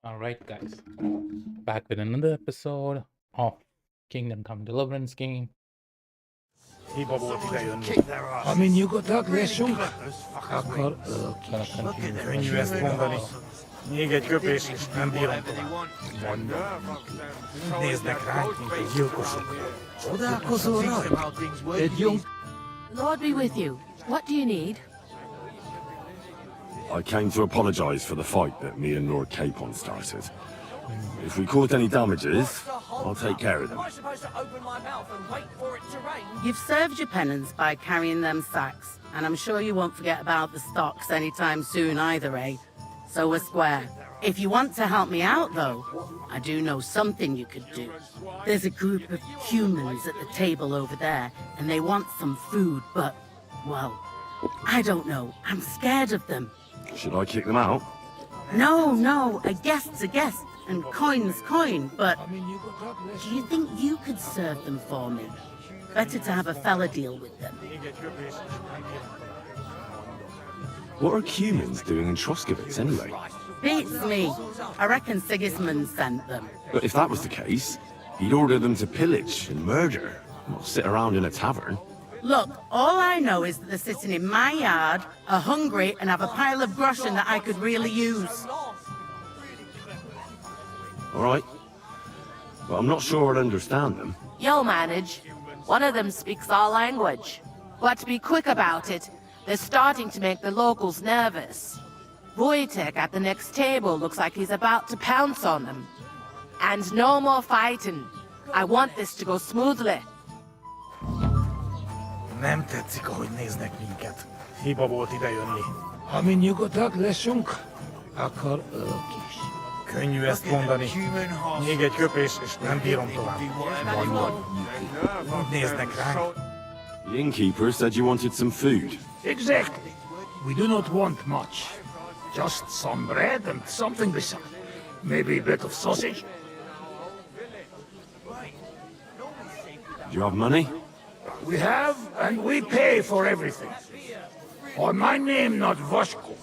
All right, guys, back with another episode of Kingdom Come Deliverance game. Hiba volt idejönni. Ami nyugodtak leszünk, akkor Gonna continue. Könnyű ezt mondani. Még egy köpés, és nem bírom tovább. Mondom. Néznek ránk, mint egy gyilkosok. csodálkozó rajt. Egy jó Lord be with you. What do you need? I came to apologize for the fight that me and Lord Capon started. If we caused any damages, I'll take care of them. You've served your penance by carrying them sacks, and I'm sure you won't forget about the stocks anytime soon either, eh? So we're square. If you want to help me out, though, I do know something you could do. There's a group of humans at the table over there, and they want some food, but, well, I don't know. I'm scared of them. Should I kick them out? No, a guest's a guest, and coin's coin, but do you think you could serve them for me? Better to have a fella deal with them. What are humans doing in Troskovitz anyway? Beats me. I reckon Sigismund sent them. But if that was the case, he'd order them to pillage and murder, not sit around in a tavern. Look, all I know is that they're sitting in my yard, are hungry, and have a pile of groschen that I could really use. All right. But I'm not sure I'd understand them. You'll manage. One of them speaks our language. But be quick about it. They're starting to make the locals nervous. Wojtek at the next table looks like he's about to pounce on them. And no more fighting. I want this to go smoothly. Nem tetszik, ahogy néznek minket. Hiba volt idejönni. ami nyugodtak leszünk, akkor ők is. Könnyű ezt mondani. Még egy köpés, és nem bírom tovább. Mondom. Néznek ránk. The innkeeper said you wanted some food. Exactly. We do not want much. Just some bread and something beside. Maybe a bit of sausage. Do you have money? We have, and we pay for everything. Or my name not Voshko.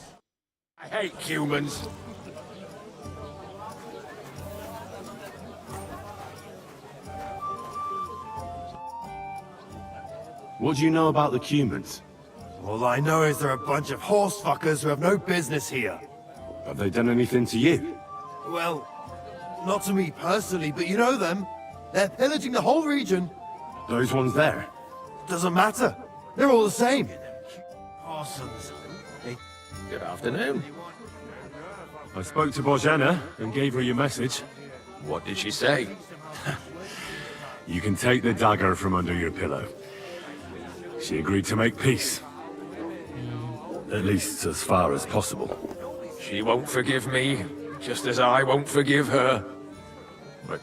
I hate humans. What do you know about the Cumans? All I know is they're a bunch of horse fuckers who have no business here. Have they done anything to you? Well, not to me personally, but you know them. They're pillaging the whole region. Those ones there? Doesn't matter. They're all the same. Parsons. Good afternoon. I spoke to Bojana and gave her your message. What did she say? You can take the dagger from under your pillow. She agreed to make peace. At least as far as possible. She won't forgive me, just as I won't forgive her. But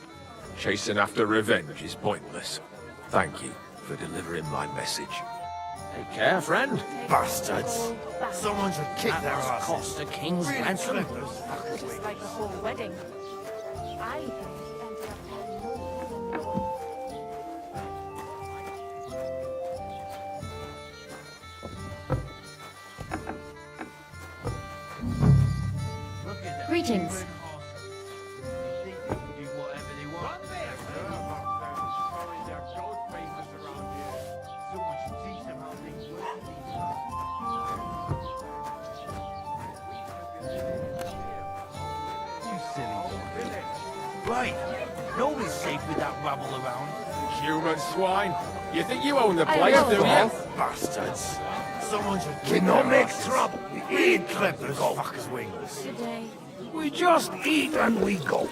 chasing after revenge is pointless. Thank you for delivering my message. Take care, friend. Bastards. Someone should kick their asses. Cost a king's ransom. Just like the whole wedding. I Greetings. Right. Nobody's safe with that rabble around. Human swine. You think you own the place, do you? Bastards. Someone should We kick no their make asses. trouble. We eat Clip and those go. fuckers' wings. Good day. We just eat and we go.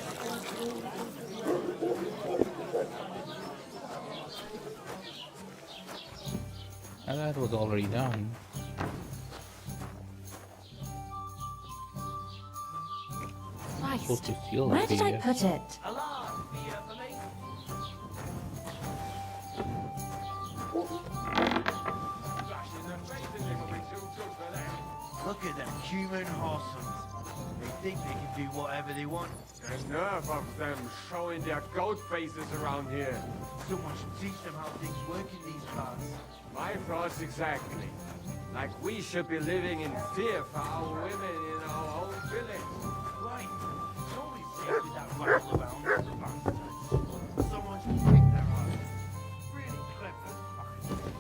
And that was already done. Supposed to feel Where like did I it. put it? Look at them human horses. They think they can do whatever they want. The nerve of them showing their goat faces around here. Someone should teach them how things work in these parts. My thoughts exactly. Like we should be living in fear for our women in our own village. Right. Nobody's with that rattle around the bastard. Someone should pick that up. Really clever fucking.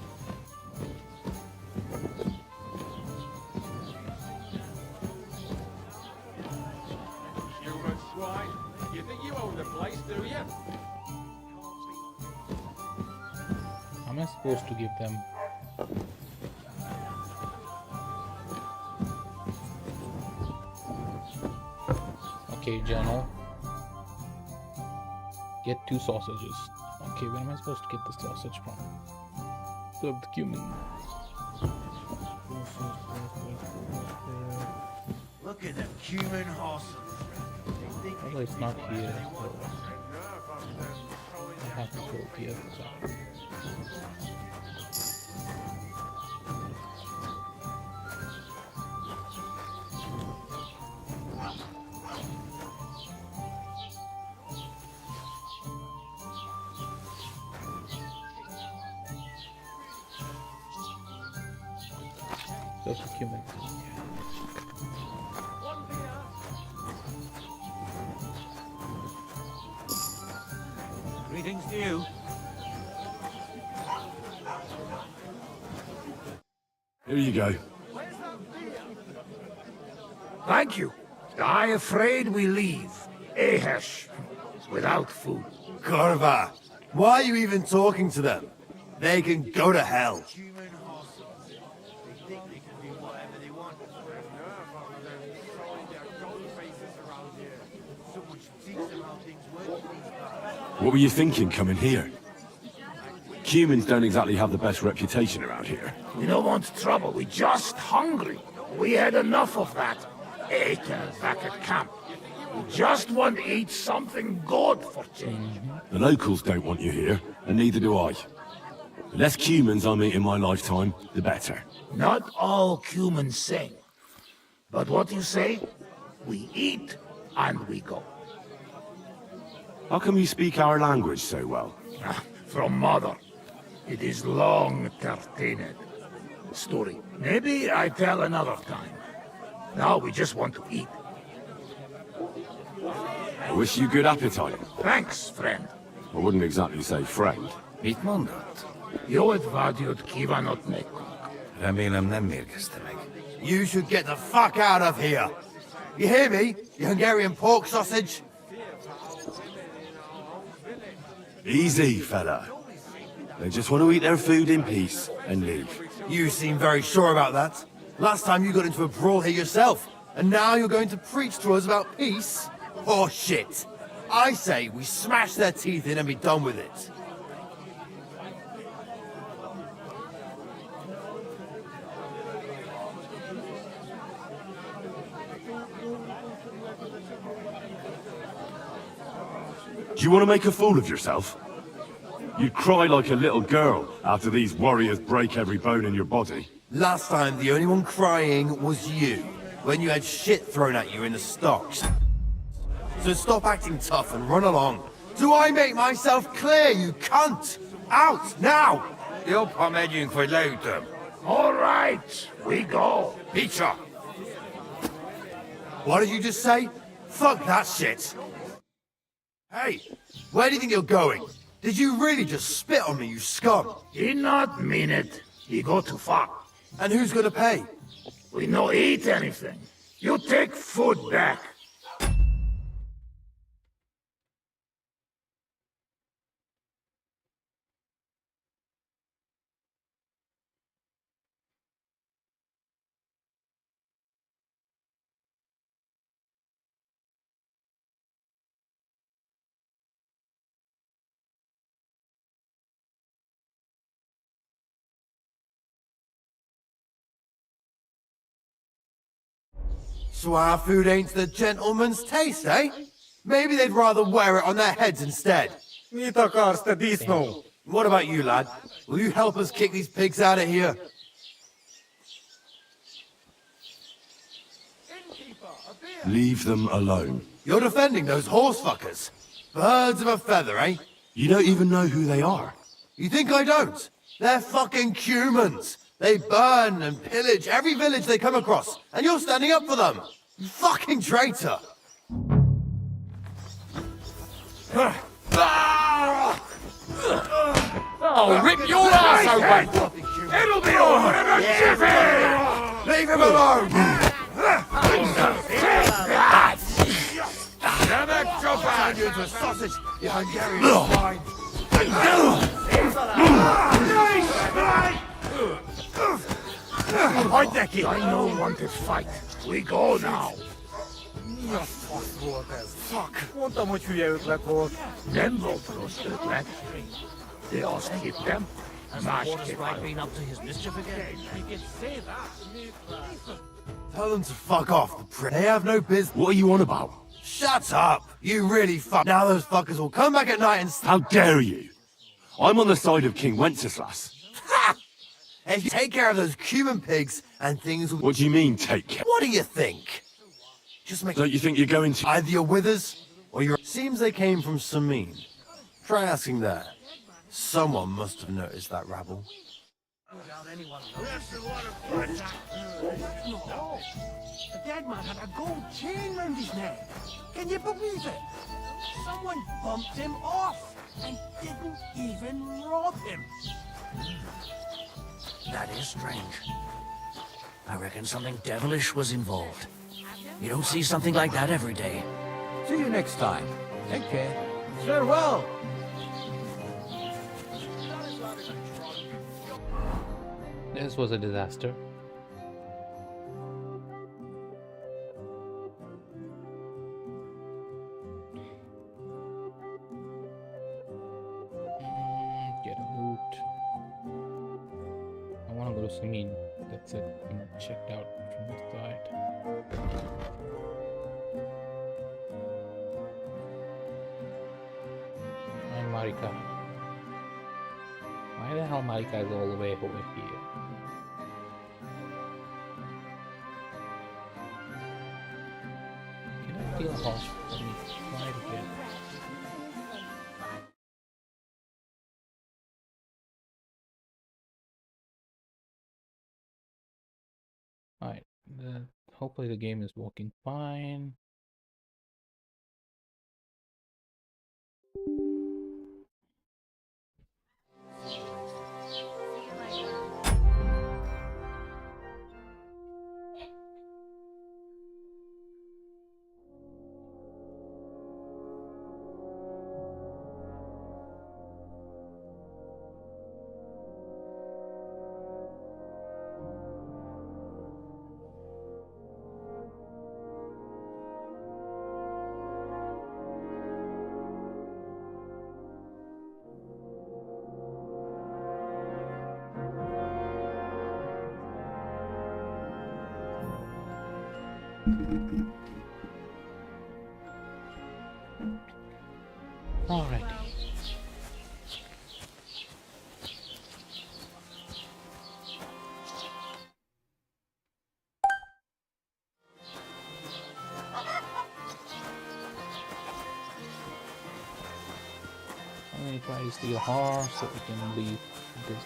Human swine. You think you own the place, do you? How am I supposed to give them? Okay, journal. Get 2 sausages. Okay, where am I supposed to get the sausage from? Serve the cumin. Look at them human horses. They think Although it's not here, so I have to go here. So. Just a cumin. Greetings to you. Here you go. Thank you. I afraid we leave. Ahesh. Without food. Corva, why are you even talking to them? They can go to hell. Human horses. They think they can do whatever they want. Someone should teach them how things work in these parts. What were you thinking coming here? Humans don't exactly have the best reputation around here. We don't want trouble. We're just hungry. We had enough of that. Ate back at camp. We just want to eat something good for change. The locals don't want you here, and neither do I. The less humans I meet in my lifetime, the better. Not all humans sing. But what you say? We eat and we go. How come you speak our language so well? From mother. It is long entertained. Story. Maybe I tell another time. Now we just want to eat. I wish you good appetite. Thanks, friend. I wouldn't exactly say friend. Joet vadiot kivanot nek. You should get the fuck out of here. You hear me, you Hungarian pork sausage? Easy, fella. They just want to eat their food in peace and leave. You seem very sure about that. Last time you got into a brawl here yourself, and now you're going to preach to us about peace? Oh shit. I say we smash their teeth in and be done with it. Do you want to make a fool of yourself? You'd cry like a little girl after these warriors break every bone in your body. Last time the only one crying was you, when you had shit thrown at you in the stocks. So stop acting tough and run along. Do I make myself clear, you cunt? Out, now! You're pomedium for later. All right, we go. Peter! What did you just say? Fuck that shit! Hey, where do you think you're going? Did you really just spit on me, you scum? He not mean it. He go too far. And who's gonna pay? We no eat anything. You take food back. So our food ain't the gentleman's taste, eh? Maybe they'd rather wear it on their heads instead. What about you, lad? Will you help us kick these pigs out of here? Leave them alone. You're defending those horse fuckers. Birds of a feather, eh? You don't even know who they are. You think I don't? They're fucking humans. They burn and pillage every village they come across, and you're standing up for them. You fucking traitor. I'll rip your ass open! It'll be over in a jiffy! Leave him alone! Never jump Turn out! you into a sausage, you Hungarian swine! I know want to fight. We go now. Mondtam, hogy hülye ötlet volt. Nem volt rossz ötlet. De azt hittem, másképpen. Tell them to fuck off, the prick. They have no business. What are you on about? Shut up! You really fuck. Now those fuckers will come back at night and. How dare you? I'm on the side of King Wenceslas. Ha! If you take care of those Cuban pigs and things will. What do you mean, take care? What do you think? Just make. Don't you think you're going to... Either you're with us or you're. Seems they came from Semine. Try asking that. Someone must have noticed that rabble. The dead man had a gold chain round his neck. Can you believe it? Someone bumped him off and didn't even rob him. That is strange. I reckon something devilish was involved. You don't see something like that every day. See you next time. Take care. Farewell. This was a disaster. Get a loot. I want to go to Semine. That's it. I'm checked out from this side. And Marika. Why the hell Marika is all the way over here? Can I steal a horse? Let me try it again. Alright, hopefully the game is working fine. Alrighty. I'm gonna try to steal a horse so we can leave this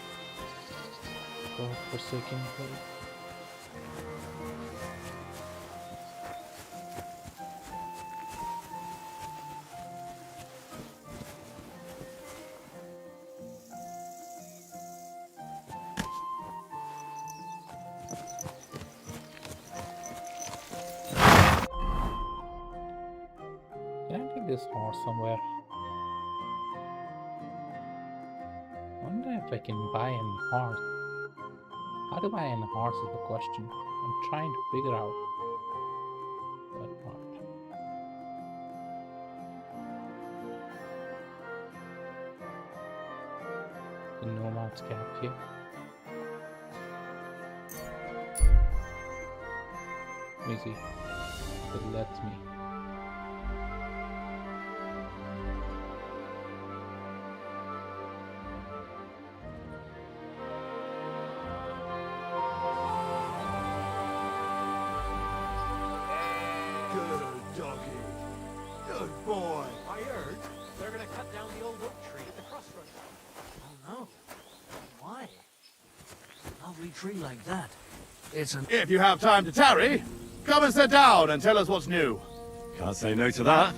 forsaken place. Can I take this horse somewhere? I wonder if I can buy an horse. How to buy an horse is the question. I'm trying to figure out that part. The nomad's cap here. Let me see if it lets me. Good doggy. Good boy. I heard they're gonna cut down the old oak tree at the crossroads. Oh no. Why? A lovely tree like that. It's an... If you have time to tarry, come and sit down and tell us what's new. Can't say no to that.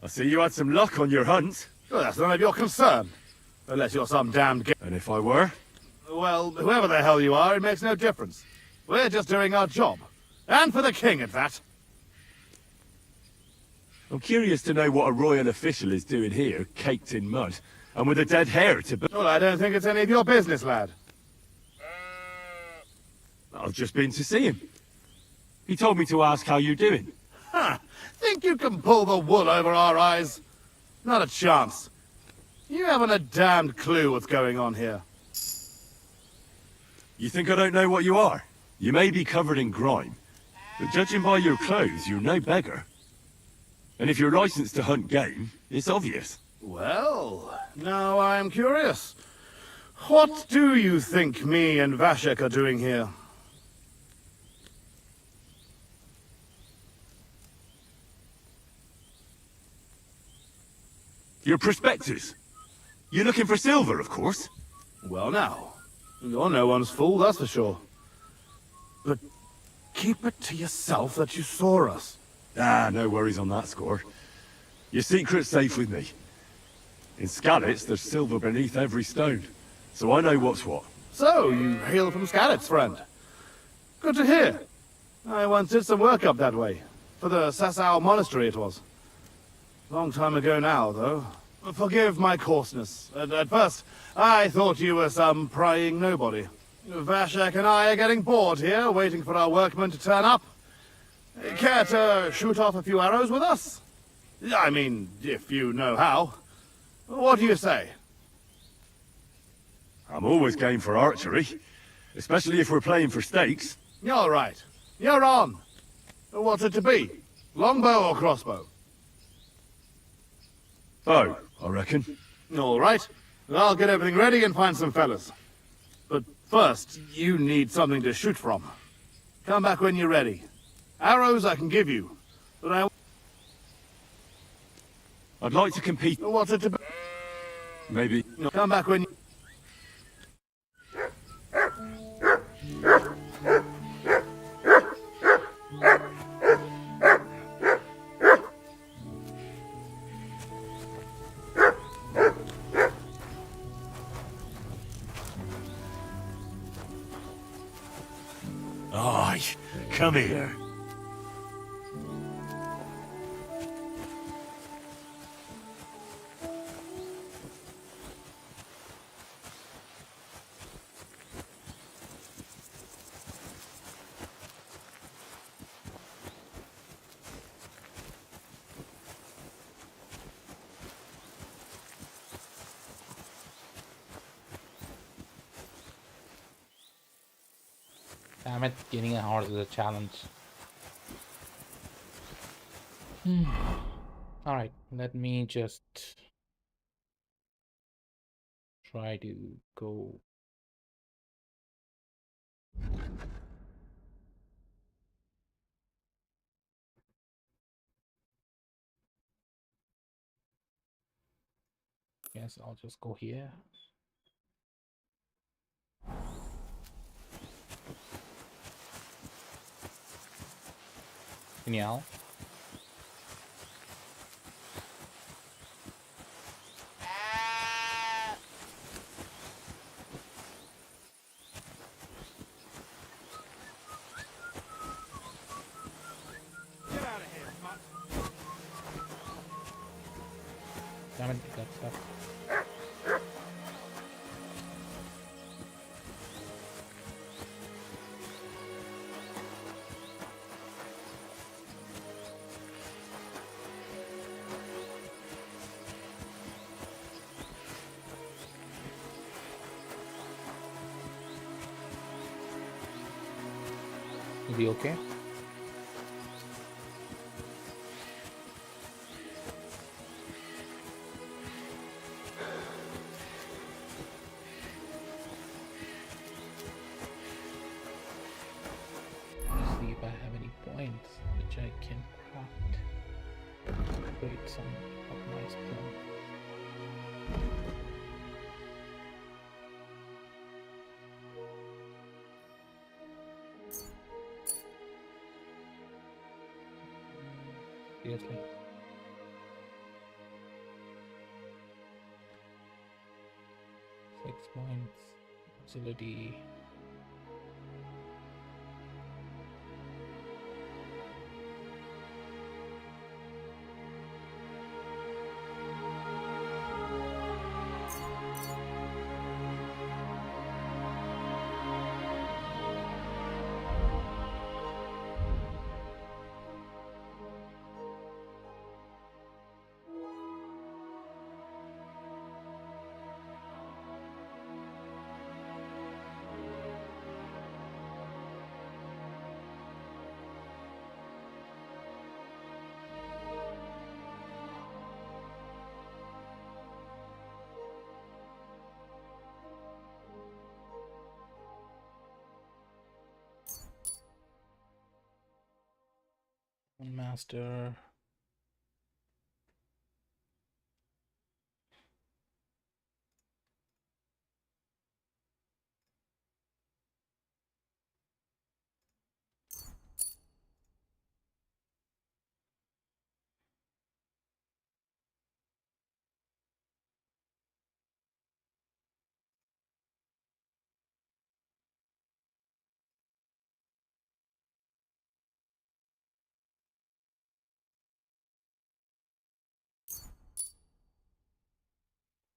I see you had some luck on your hunt. Well, that's none of your concern. Unless you're some damned And if I were? Well, whoever the hell you are, it makes no difference. We're just doing our job. And for the king at that. I'm curious to know what a royal official is doing here, caked in mud, and with a dead hare to... Well, I don't think it's any of your business, lad. I've just been to see him. He told me to ask how you're doing. Ha! Think you can pull the wool over our eyes? Not a chance. You haven't a damned clue what's going on here. You think I don't know what you are? You may be covered in grime, but judging by your clothes, you're no beggar. And if you're licensed to hunt game, it's obvious. Well, now I'm curious. What do you think me and Vashek are doing here? Your prospectus. You're looking for silver, of course. Well now, you're no one's fool, that's for sure. But keep it to yourself that you saw us. Ah, no worries on that score. Your secret's safe with me. In Skalitz, there's silver beneath every stone, so I know what's what. So, you hail from Skalitz, friend. Good to hear. I once did some work up that way. For the Sasau monastery it was. Long time ago now, though. Forgive my coarseness. At first, I thought you were some prying nobody. Vashek and I are getting bored here, waiting for our workmen to turn up. Care to shoot off a few arrows with us? I mean, if you know how. What do you say? I'm always game for archery, especially if we're playing for stakes. You're right. You're on. What's it to be? Longbow or crossbow? Bow, I reckon. All right. I'll get everything ready and find some fellas. But first, you need something to shoot from. Come back when you're ready. Arrows I can give you, but I'd like to compete. What's it to be? Maybe. Come back when you... Aye, come here. Damn it, getting a horse is a challenge. Alright, let me just try to go. Guess I'll just go here. Genial. Damn it, got stuck. Will be okay. See if I have any points which I can craft. Create some of my skill. Seriously. 6 points. Agility. Master.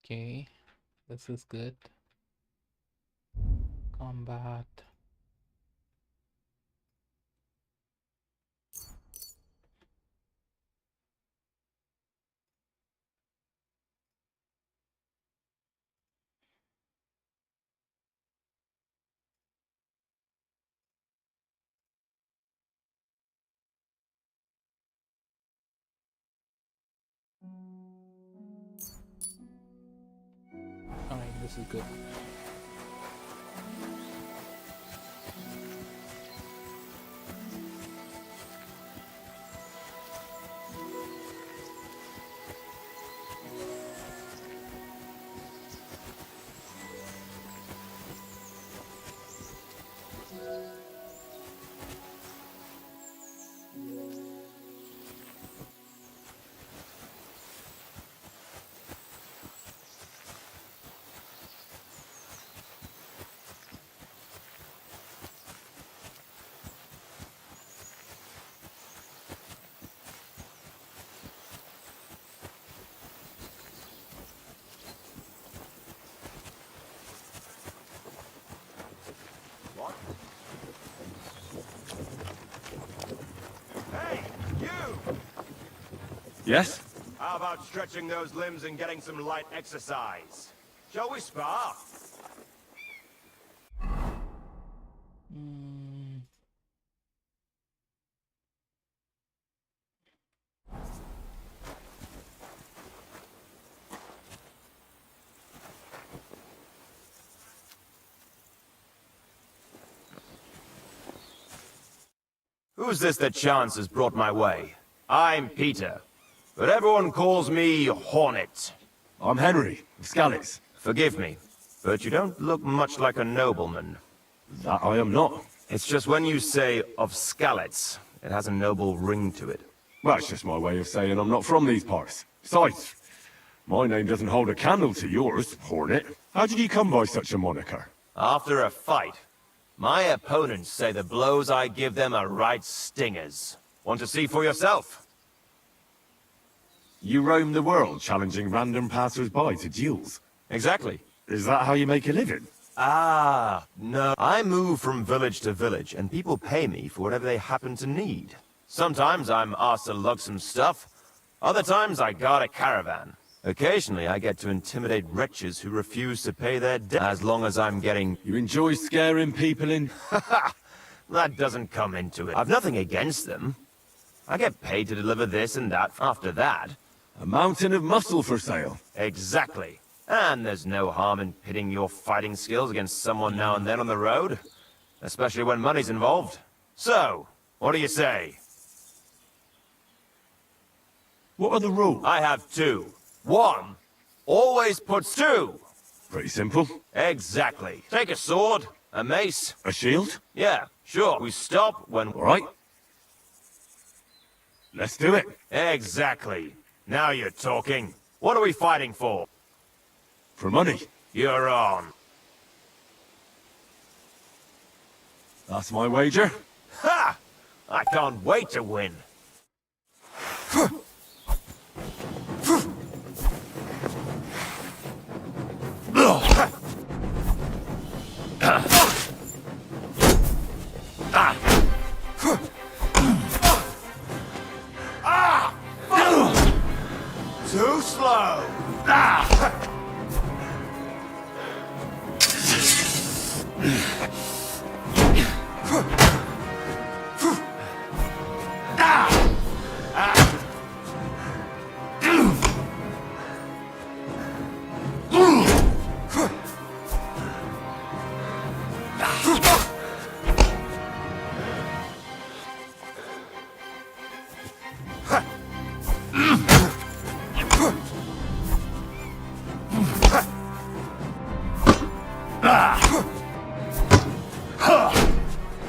Okay, this is good. Combat. Alright, this is good. Hey, you! Yes? How about stretching those limbs and getting some light exercise? Shall we spar? Who's this that chance has brought my way? I'm Peter, but everyone calls me Hornet. I'm Henry, Scallis. Forgive me, but you don't look much like a nobleman. That I am not. It's just when you say of Skalitz, it has a noble ring to it. Well, it's just my way of saying I'm not from these parts. Besides, my name doesn't hold a candle to yours, Hornet. How did you come by such a moniker? After a fight, my opponents say the blows I give them are right stingers. Want to see for yourself? You roam the world challenging random passers-by to duels. Exactly. Is that how you make a living? Ah, no. I move from village to village, and people pay me for whatever they happen to need. Sometimes I'm asked to lug some stuff. Other times I guard a caravan. Occasionally I get to intimidate wretches who refuse to pay their debt as long as I'm getting... You enjoy scaring people in? That doesn't come into it. I've nothing against them. I get paid to deliver this and that. After that... A mountain of muscle for sale. Exactly. And there's no harm in pitting your fighting skills against someone now and then on the road. Especially when money's involved. So, what do you say? What are the rules? I have two. One always puts two. Pretty simple. Exactly. Take a sword, a mace. A shield? Yeah, sure. We stop when... All right. Let's do it. Exactly. Now you're talking. What are we fighting for? For money. You're on. That's my wager. Ha! I can't wait to win. Too slow.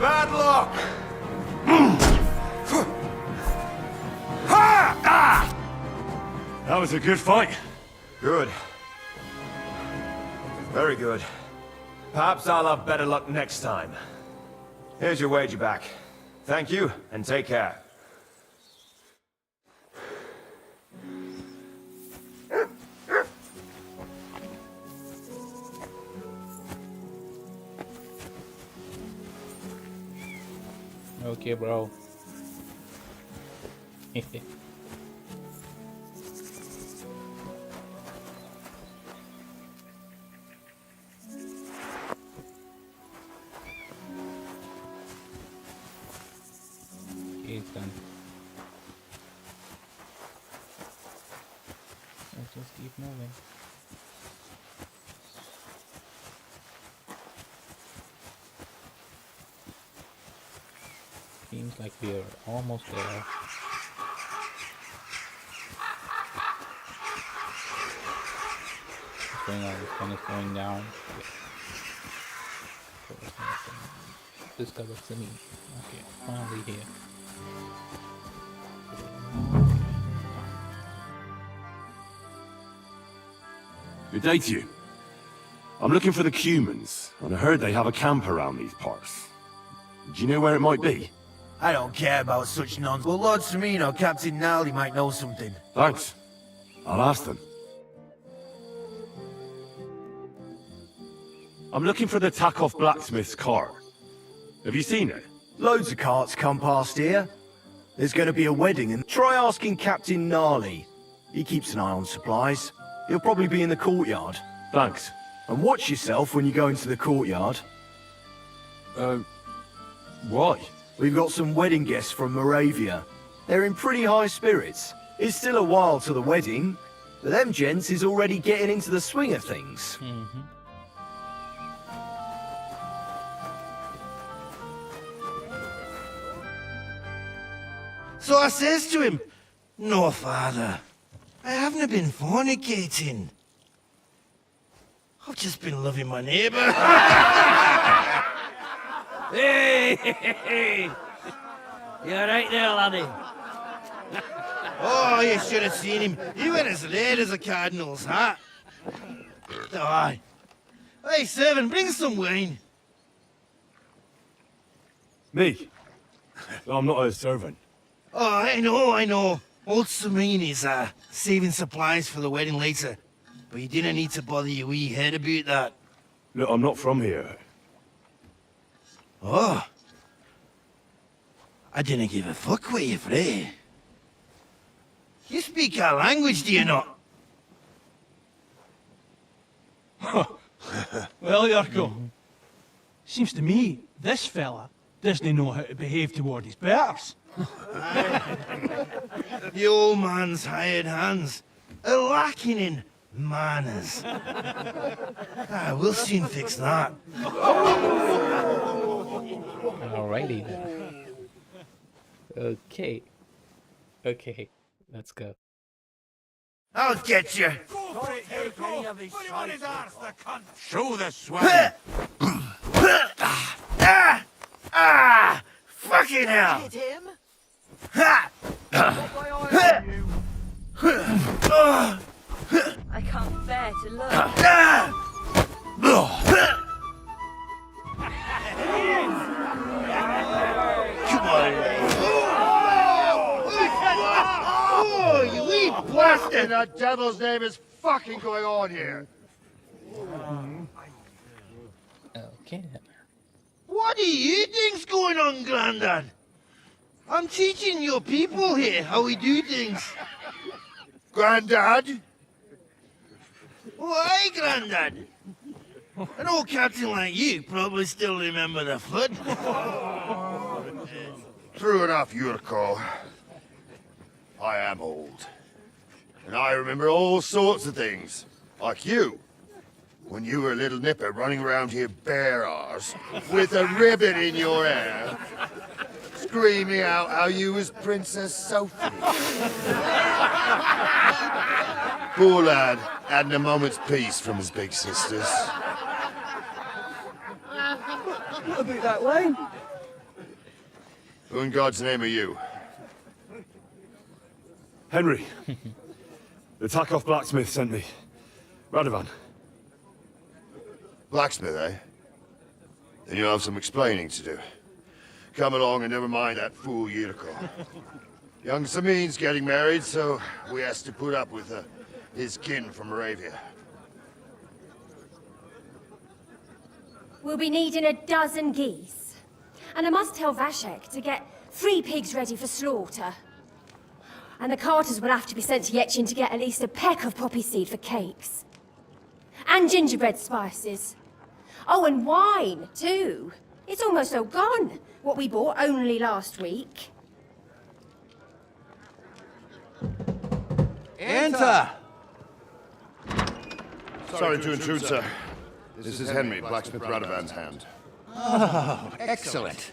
Bad luck! That was a good fight. Good. Very good. Perhaps I'll have better luck next time. Here's your wager back. Thank you, and take care. Okay, bro. He's done. Let's just keep moving. Seems like we are almost there. What's going on? This one is going down. Discover Semine. Okay, finally here. Good day to you. I'm looking for the Cumans, and I heard they have a camp around these parts. Do you know where it might be? I don't care about such nonsense. Well, Lord Semine or Captain Gnarly might know something. Thanks. I'll ask them. I'm looking for the Takoff blacksmith's cart. Have you seen it? Loads of carts come past here. There's going to be a wedding, and try asking Captain Gnarly. He keeps an eye on supplies. He'll probably be in the courtyard. Thanks. And watch yourself when you go into the courtyard. Why? We've got some wedding guests from Moravia. They're in pretty high spirits. It's still a while to the wedding, but them gents is already getting into the swing of things. So I says to him, "No, father, I haven't been fornicating. I've just been loving my neighbour." Hey! You alright there, laddie? Oh, you should have seen him. He went as red as a cardinal's hat. Oh, aye. Hey, servant, bring some wine. Me? I'm not a servant. Oh, I know. Old Semine is saving supplies for the wedding later. But you didn't need to bother your wee head about that. Look, I'm not from here. Oh. I didn't give a fuck what you pray. You speak our language, do you not? Well, Yurko. Seems to me this fella doesn't know how to behave toward his betters. The old man's hired hands are lacking in manners. We'll soon fix that. Alrighty then. Okay. Okay, let's go. I'll get you. Show the swag. Fucking hell. Hit him? I can't bear to look. in the devil's name is fucking going on here? Okay then. What do you think's going on, Grandad? I'm teaching your people here how we do things. Grandad? Why, Grandad? An old captain like you probably still remember the flood. True enough, Yurko. I am old. And I remember all sorts of things. Like you. When you were a little nipper running around here bare arse, with a ribbon in your hair, screaming out how you was Princess Sophie. Poor lad, hadn't a moment's peace from his big sisters. A bit that way. Who in God's name are you? Henry. The Takoff blacksmith sent me. Radovan. Blacksmith, eh? Then you'll have some explaining to do. Come along and never mind that fool Yurko. Young Semine's getting married, so we has to put up with his kin from Moravia. We'll be needing a dozen geese. And I must tell Vashek to get 3 pigs ready for slaughter. And the carters will have to be sent to Yetchin to get at least a peck of poppy seed for cakes. And gingerbread spices. Oh, and wine, too. It's almost all gone. What we bought only last week. Enter! Sorry to intrude, sir. This is Henry, blacksmith Radovan's hand. Oh, excellent.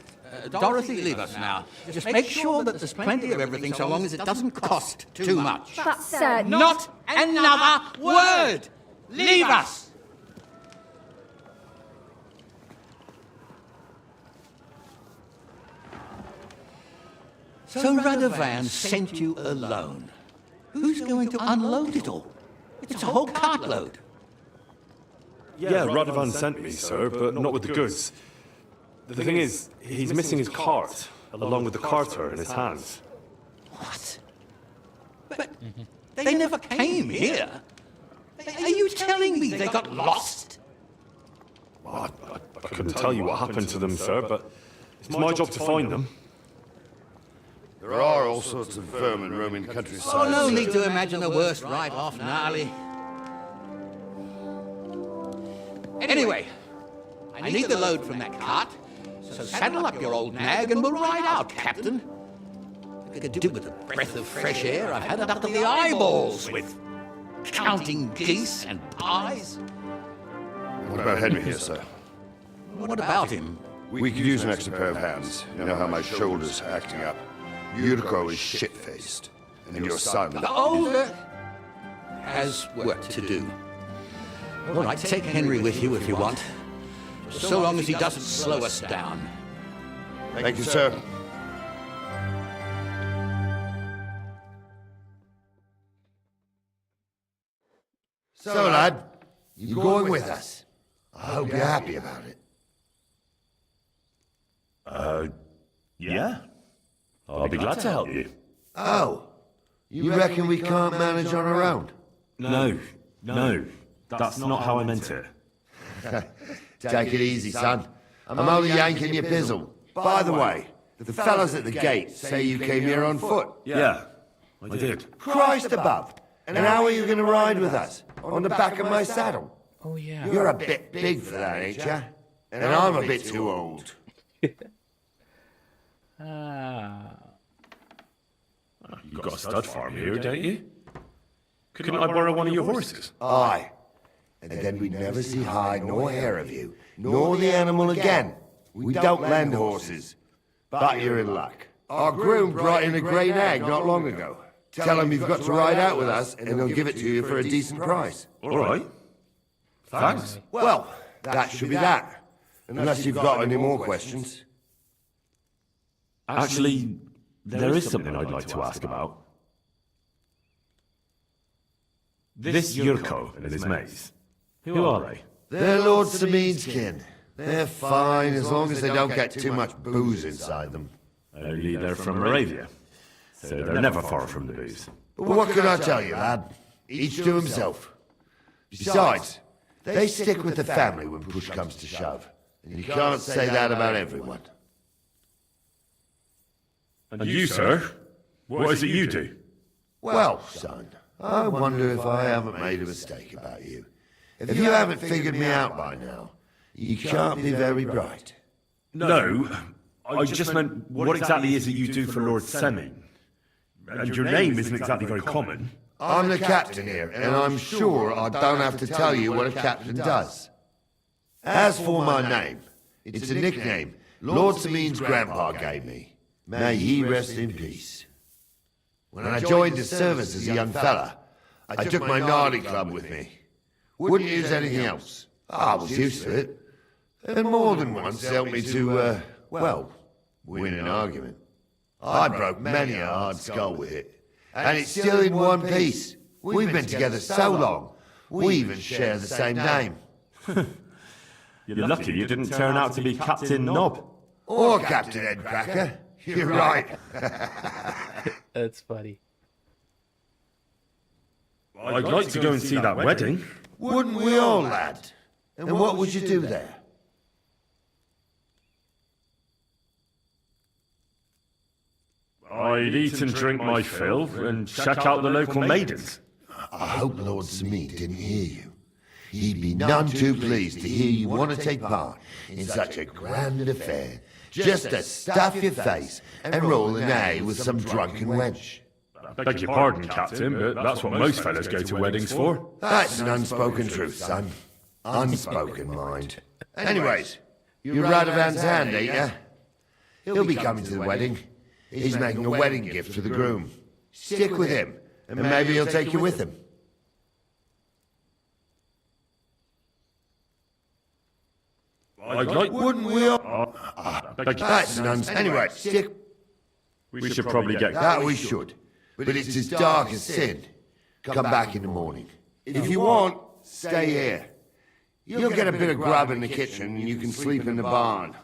Dorothy, leave us now. Just make sure that there's plenty of everything so long as it doesn't cost too much. But, sir, Not another word! Leave us! So Radovan sent you alone. Who's going to unload it all? It's a whole cartload. Yeah, Radovan sent me, sir, but not with the goods. The thing is, he's missing his cart, along with the carter in his hands. What? But they never came here. Are you telling me they got lost? Well, I couldn't tell you what happened to them, sir, but it's my job to find them. There are all sorts of vermin roaming the countryside. Oh, no need to imagine the worst right off, gnarly. Anyway, I need the load from that cart, so saddle up your old nag and we'll ride out, Captain. I could do with a breath of fresh air. I've had it up to the eyeballs with counting geese and pies. What about Henry here, sir? What about him? We could use an extra pair of hands. You know how my shoulder's acting up. Yurko is shit-faced. And your son... The older has work to do. All right, take Henry with you if you want. So long as he doesn't slow us down. Thank you, sir. So, lad, you going with us? I hope you're happy about it. Yeah. I'll be glad to help you. Oh, you reckon we can't manage on our own? No. That's not how I meant it. Take it easy, son. I'm only yanking your pizzle. By the way, the fellas at the gate say you came here on foot. Yeah, I did. Christ above. And how are you going to ride with us? On the back of my saddle? Oh, yeah. You're a bit big for that, ain't ya? And I'm a bit too old. You've got a stud farm here, don't you? Couldn't I borrow one of your horses? Aye. And then we'd never see hide nor hair of you, nor the animal again. We don't lend horses. But you're in luck. Our groom brought in a grey nag not long ago. Tell him you've got to ride out with us, and he'll give it to you for a decent price. All right. Thanks. Well, that should be that. Unless you've got any more questions. Actually, there is something I'd like to ask about. This Yurko and his mates, who are they? They're Lord Semine's kin. They're fine as long as they don't get too much booze inside them. Only they're from Moravia, so they're never far from the booze. But what can I tell you, lad? Each to himself. Besides, they stick with the family when push comes to shove. And you can't say that about everyone. And you, sir? What is it you do? Well, son, I wonder if I haven't made a mistake about you. If you haven't figured me out by now, you can't be very bright. No, I just meant what exactly is it you do for Lord Semine? And your name isn't exactly very common. I'm the captain here, and I'm sure I don't have to tell you what a captain does. As for my name, it's a nickname Lord Semine's grandpa gave me. May he rest in peace. When I joined the service as a young fella, I took my Nardi club with me. Wouldn't use anything else. I was used to it. And more than once helped me to, well, win an argument. I broke many a hard skull with it. And it's still in one piece. We've been together so long, we even share the same name. You're lucky you didn't turn out to be Captain Knob. Or Captain Headcracker. You're right. That's funny. I'd like to go and see that wedding. Wouldn't we all, lad? And what would you do there? I'd eat and drink my fill and check out the local maidens. I hope Lord Semine didn't hear you. He'd be none too pleased to hear you want to take part in such a grand affair, just to stuff your face and roll an A with some drunken wench. Beg your pardon, Captain, but that's what most fellas go to weddings for. That's an unspoken truth, son. Unspoken, mind. Anyways, you're Radovan's hand, ain't ya? He'll be coming to the wedding. He's making a wedding gift for the groom. Stick with him, and maybe he'll take you with him. I'd like... Wouldn't we all... That's nonsense. Anyway, stick... We should probably get... That we should. But it's as dark as sin. Come back in the morning. If you want, stay here. You'll get a bit of grub in the kitchen, and you can sleep in the barn.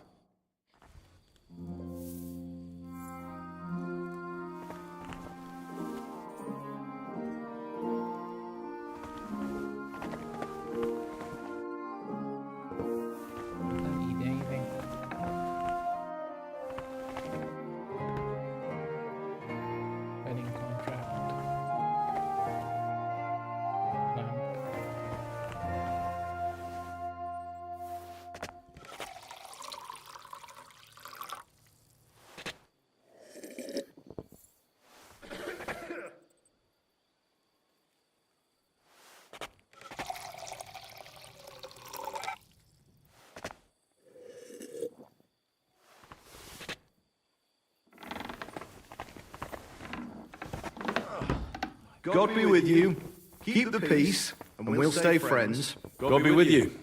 God be with you. Keep the peace, and we'll stay friends. God be with you.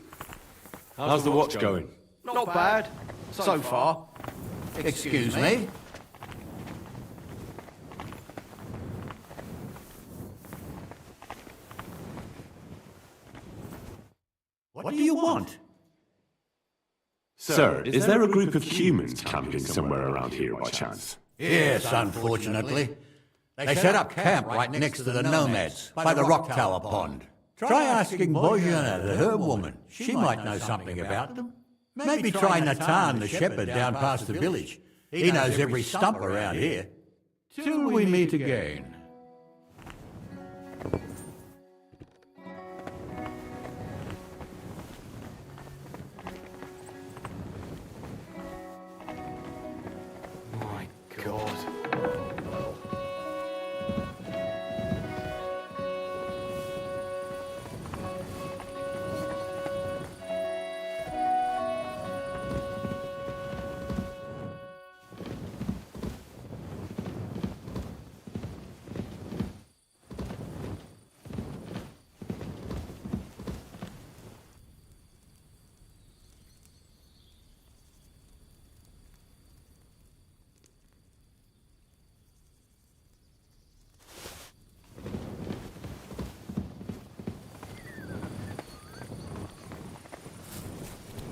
How's the watch going? Not bad, so far. Excuse me? What do you want? Sir, is there a group of humans camping somewhere around here by chance? Yes, unfortunately. They set up camp right next to the nomads, by the rock tower pond. Try asking Bojana, the herb woman. She might know something about them. Maybe try Natan, the shepherd, down past the village. He knows every stump around here. Till we meet again. My God.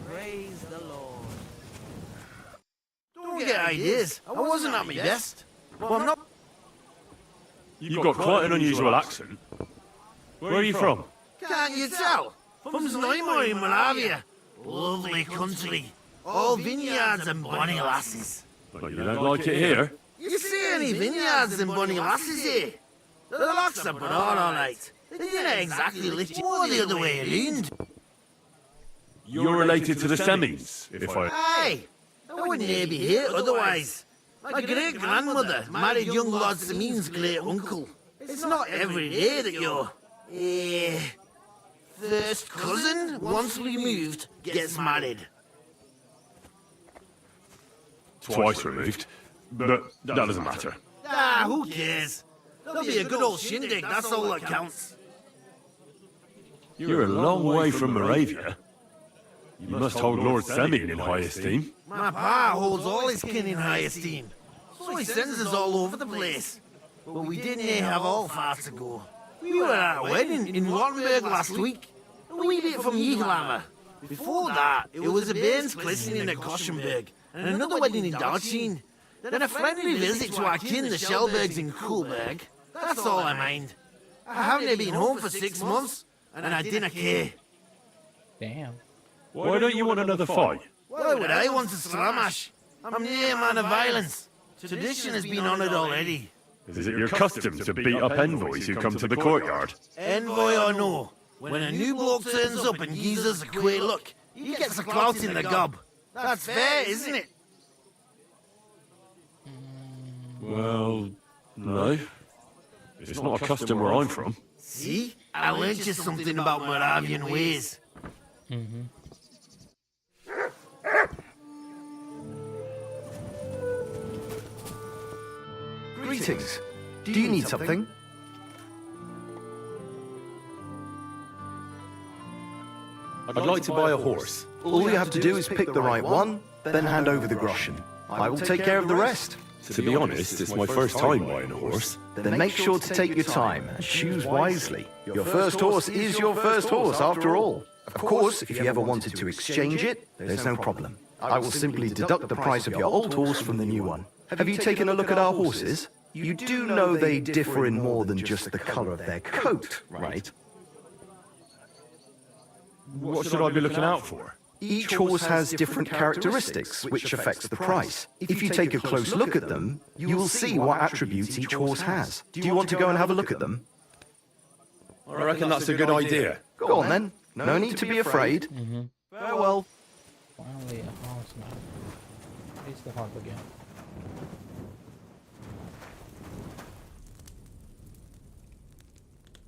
Praise the Lord. Don't get ideas. I wasn't at my best. Well, I'm not... You've got quite an unusual accent. Where are you from? Can't you tell? From Semine in Moravia. Lovely country. All vineyards and bonny lasses. But you don't like it here? You see any vineyards and bonny lasses here? The locks are broad, all right. They didn't exactly lift you more the other way around. You're related to the Semines, if I... Aye, I wouldn't dare be here otherwise. My great-grandmother married young Lord Semine's great-uncle. It's not every day that your... first cousin, once removed, gets married. Twice removed, but that doesn't matter. Ah, who cares? There'll be a good old shindig, that's all that counts. You're a long way from Moravia. You must hold Lord Semine in high esteem. My pa holds all his kin in high esteem, so he sends us all over the place. But we didn't have all far to go. We were at a wedding in Rottenburg last week, a wee bit from Yiglammer. Before that, it was a bairn's christening at Koshenberg, and another wedding in Dalchin. Then a friendly visit to our kin, the Shellbergs in Coolberg. That's all I mind. I haven't been home for 6 months, and I didn't care. Damn. Why don't you want another fight? Why would I want to slamash? I'm near a man of violence. Tradition has been honoured already. Is it your custom to beat up envoys who come to the courtyard? Envoy or no, when a new bloke turns up and gives us a queer look, he gets a clout in the gob. That's fair, isn't it? Well, no. It's not a custom where I'm from. See? I learned you something about Moravian ways. Greetings. Do you need something? I'd like to buy a horse. All you have to do is pick the right one, then hand over the groschen. I will take care of the rest. To be honest, it's my first time buying a horse. Then make sure to take your time and choose wisely. Your first horse is your first horse, after all. Of course, if you ever wanted to exchange it, there's no problem. I will simply deduct the price of your old horse from the new one. Have you taken a look at our horses? You do know they differ in more than just the color of their coat, right? What should I be looking out for? Each horse has different characteristics, which affects the price. If you take a close look at them, you will see what attributes each horse has. Do you want to go and have a look at them? I reckon that's a good idea. Go on then. No need to be afraid. Farewell. Finally, a horse now. Here's the hub again.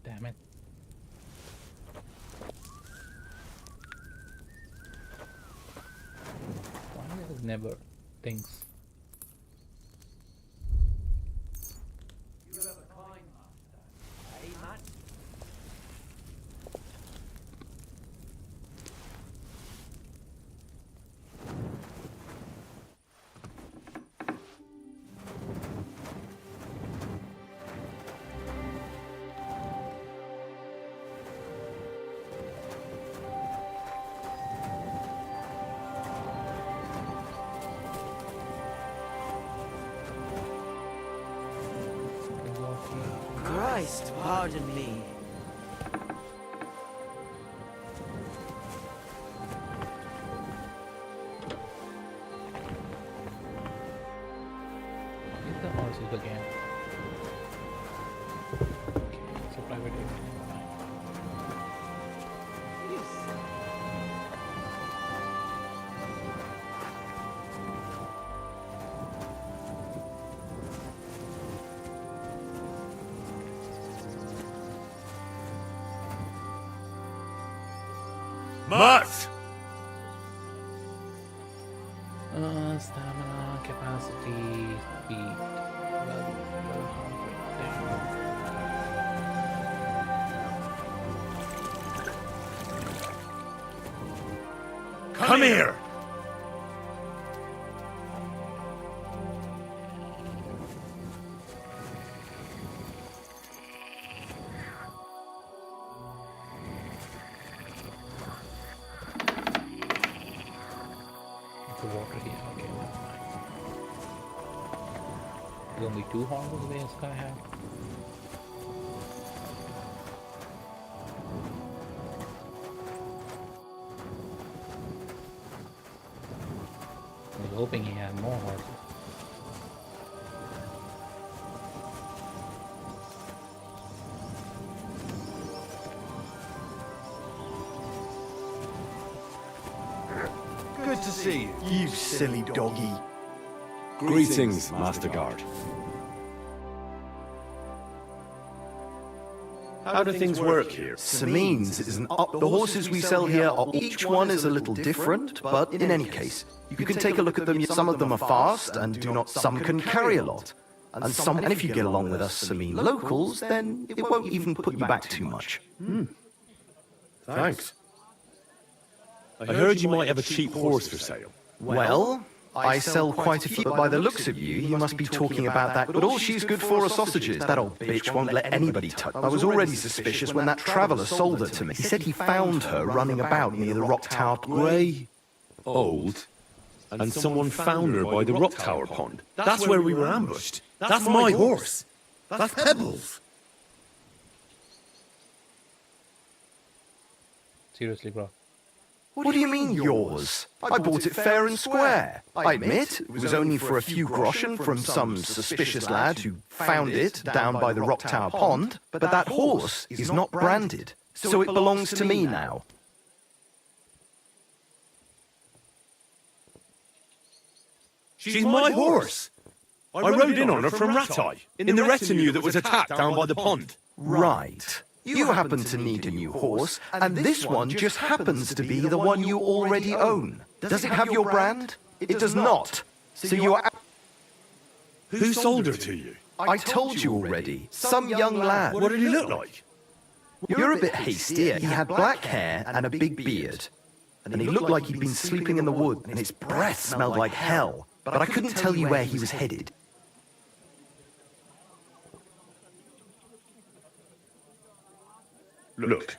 Damn it. Why does it never thinks? Christ, pardon me. Here's the horses again. Okay, it's a private area. Mutt! Stamina, capacity, speed. Come here! The water here, okay, never mind. There's only 2 horses this guy have. hoping he had more horses. Good to see you. You silly doggy. Greetings, Master Guard. How do things work here? Semine's is an up. The horses we sell here are each one is a little different, but in any case, you can take a look at them. Some of them are fast and do not. Some can carry a lot, and if you get along with us Semine locals, then it won't even put you back too much. Thanks. I heard you might have a cheap horse for sale. Well, I sell quite a few, but by the looks of you, you must be talking about that. But all she's good for are sausages. That old bitch won't let anybody touch. I was already suspicious when that traveller sold her to me. He said he found her running about near the rock tower. Grey, old, and someone found her by the rock tower pond. That's where we were ambushed. That's my horse. That's Pebbles. Seriously, bro. What do you mean yours? I bought it fair and square. I admit, it was only for a few groschen from some suspicious lad who found it down by the rock tower pond, but that horse is not branded, so it belongs to me now. She's my horse. I rode in on her from Ratai, in the retinue that was attacked down by the pond. Right. You happen to need a new horse, and this one just happens to be the one you already own. Does it have your brand? It does not. So you are... Who sold her to you? I told you already. Some young lad. What did he look like? You're a bit hasty. He had black hair and a big beard. And he looked like he'd been sleeping in the wood, and his breath smelled like hell. But I couldn't tell you where he was headed. Look,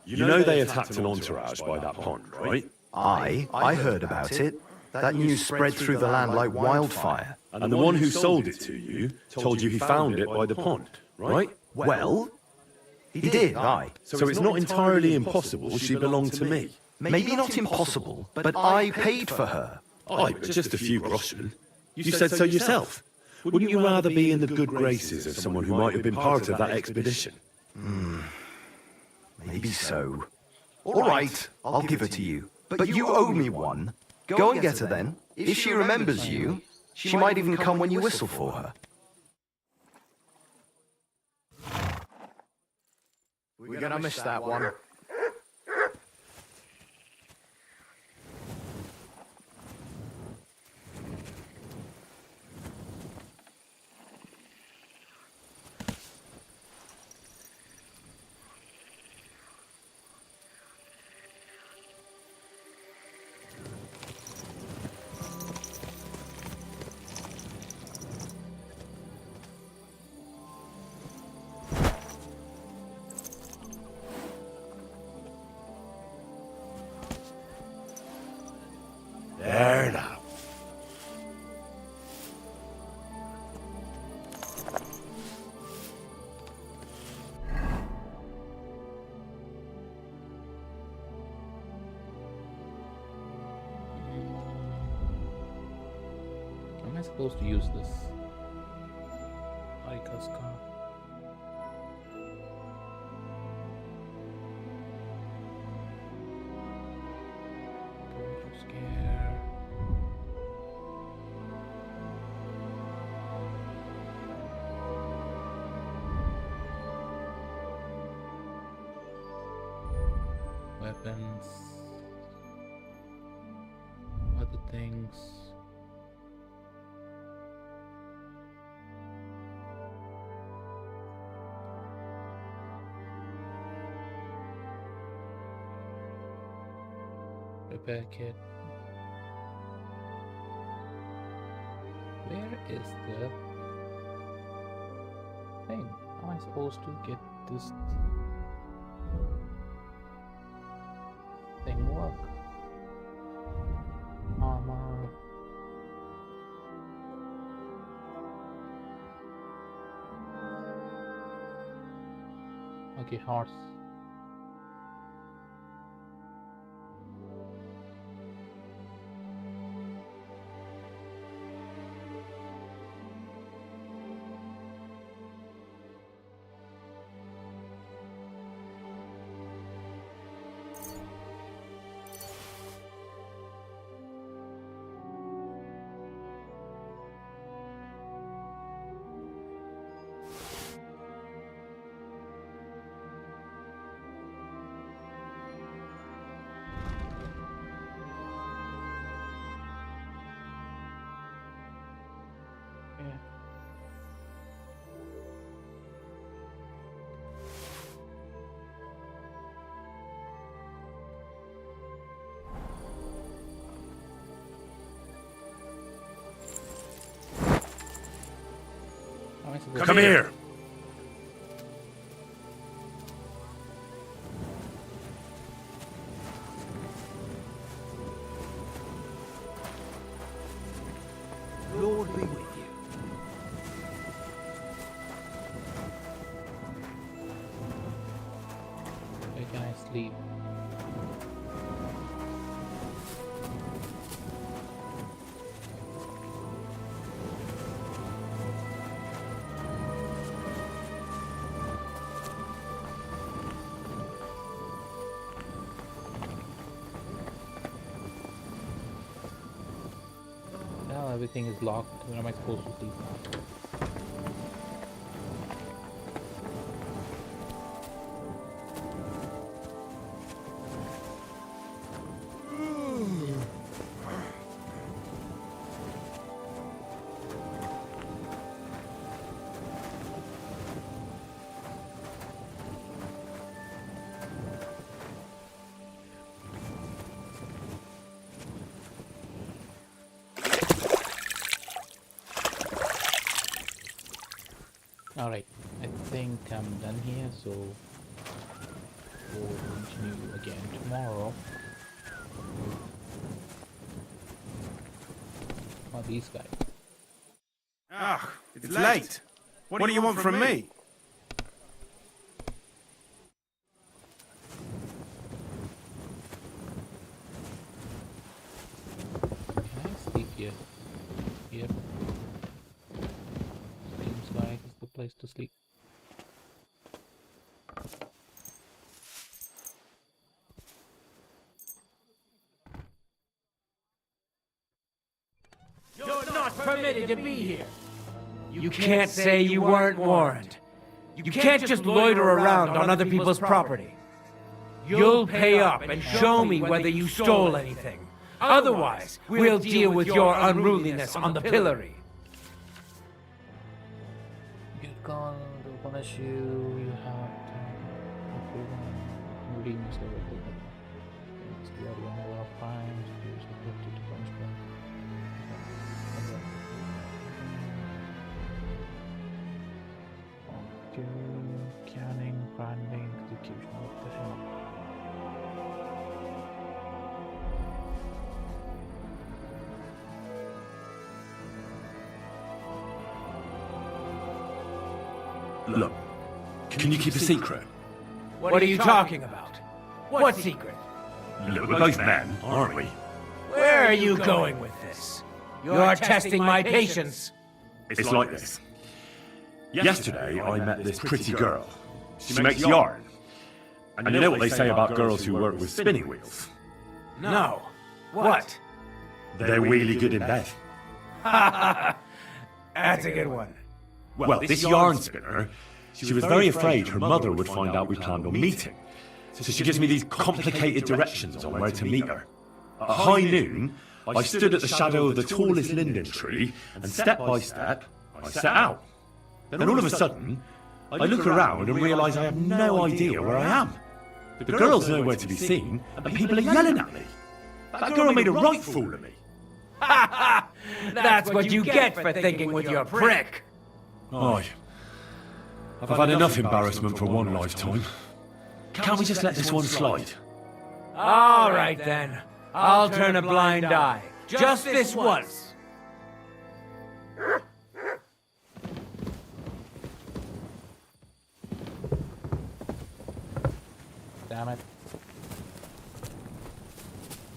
you know they attacked an entourage by that pond, right? I heard about it. That news spread through the land like wildfire. And the one who sold it to you told you he found it by the pond, right? Well, he did, aye. So it's not entirely impossible she belonged to me. Maybe not impossible, but I paid for her. Aye, but just a few groschen. You said so yourself. Wouldn't you rather be in the good graces of someone who might have been part of that expedition? Maybe so. All right, I'll give her to you. But you owe me one. Go and get her then. If she remembers you, she might even come when you whistle for her. We're gonna miss that one. There now. How am I supposed to use this? Ica's car. Scare. Weapons. Other things. Repair kit. Where is the thing? How am I supposed to get this thing work? Armor. Okay, horse. Come here! Lord be with you. Where can I sleep? Now everything is locked. Where am I supposed to sleep now? Alright, I think I'm done here, so we'll continue again tomorrow. Oh, these guys. Ah, it's late. What do you want from me? Can I sleep here? Yep. Seems like it's the place to sleep. You're not permitted to be here. You can't say you weren't warned. You can't just loiter around on other people's property. You'll pay up and show me whether you stole anything. Otherwise, we'll deal with your unruliness on the pillory. Get gone, they'll punish you. You have to redeem yourself with the it's the other number of crimes. Use the to punishment. Canning, branding, execution. What the hell? Look, can you keep a secret? What are you talking about? What secret? Look, we're both men, aren't we? Where are you going with this? You're testing my patience. It's like this. Yesterday, I met this pretty girl. She makes yarn. And you know what they say about girls who work with spinning wheels? No. What? They're really good in bed. That's a good one. Well, this yarn spinner, she was very afraid her mother would find out we planned on meeting. So she gives me these complicated directions on where to meet her. At high noon, I stood at the shadow of the tallest linden tree, and step by step, I set out. Then all of a sudden, I look around and realise I have no idea where I am. The girl's nowhere to be seen, and people are yelling at me. That girl made a right fool of me. That's what you get for thinking with your prick. Aye. I've had enough embarrassment for one lifetime. Can't we just let this one slide? All right then. I'll turn a blind eye. Just this once. Damn it. I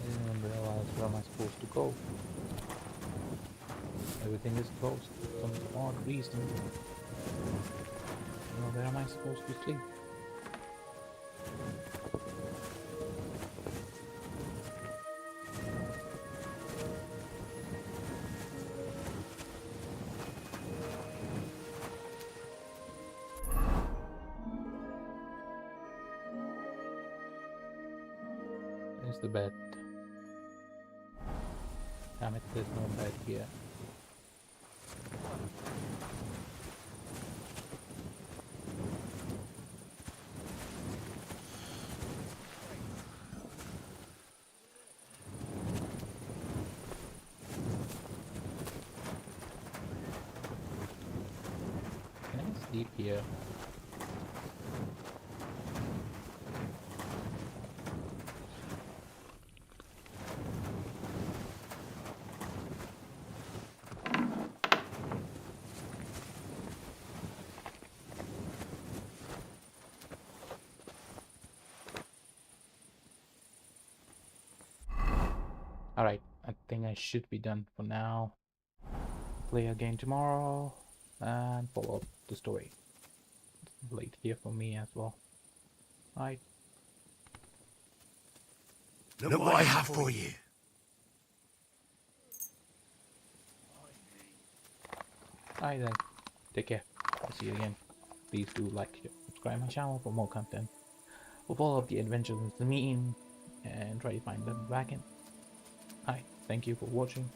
didn't even realize where am I supposed to go. Everything is closed for some odd reason. Well, where am I supposed to sleep? There's the bed. Damn it, there's no bed here. sleep here. Alright, I think I should be done for now. Play again tomorrow and follow up the story. It's late here for me as well. Alright. Look what I have for you. Alright then. Take care. I'll see you again. Please do like, share, subscribe my channel for more content. We'll follow up the adventures in Semine and try to find them back in. Alright, thank you for watching.